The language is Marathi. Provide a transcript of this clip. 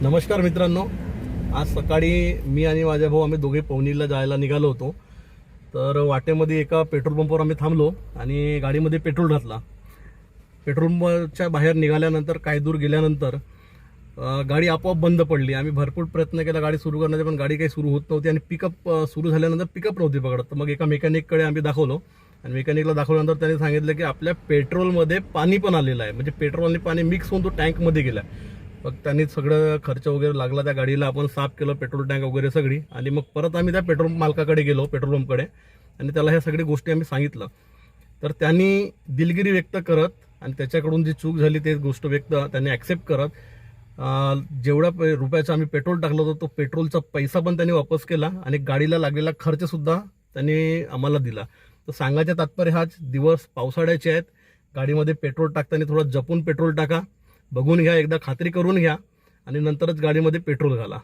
नमस्कार मित्रांनो, आज सकाळी मी आणि माझा भाऊ आम्ही दोघे पवनीला जायला निघालो होतो. तर वाटेमध्ये एका पेट्रोल पंपावर आम्ही थांबलो आणि गाडीमध्ये पेट्रोल घातला. पेट्रोल पंपच्या बाहेर निघाल्यानंतर काही दूर गेल्यानंतर गाडी आपोआप बंद पडली. आम्ही भरपूर प्रयत्न केला गाडी सुरू करण्याचा, पण गाडी काही सुरू होत नव्हती आणि पिकअप सुरू झाल्यानंतर पिकअप नव्हती पकडत. तर मग एका मेकॅनिककडे आम्ही दाखवलो आणि मेकॅनिकला दाखवल्यानंतर त्यांनी सांगितलं की आपल्या पेट्रोलमध्ये पाणी पण आलेलं आहे, म्हणजे पेट्रोल आणि पाणी मिक्स होऊन तो टँकमध्ये गेला. मग त्यांनी सगळं खर्च वगैरे लागला त्या गाडीला, आपण साफ केलं पेट्रोल टँक वगैरे सगळी, आणि मग परत आम्ही त्या पेट्रोल मालकाकडे गेलो, पेट्रोल पंपकडे, आणि त्याला ह्या सगळ्या गोष्टी आम्ही सांगितलं. तर त्यांनी दिलगिरी व्यक्त करत आणि त्याच्याकडून जी चूक झाली ते गोष्ट व्यक्त त्यांनी ॲक्सेप्ट करत जेवढा रुपयाचा आम्ही पेट्रोल टाकलं होतं तो पेट्रोलचा पैसा पण त्यांनी वापस केला आणि गाडीला लागलेला खर्च सुद्धा त्यांनी आम्हाला दिला. तर सांगायचं तात्पर्य हाच, दिवस पावसाळ्याचे आहेत, गाडीमध्ये पेट्रोल टाकताना थोडं जपून पेट्रोल टाका, बघून घ्या, एकदा खात्री करून घ्या आणि नंतरच गाडीमध्ये पेट्रोल घाला.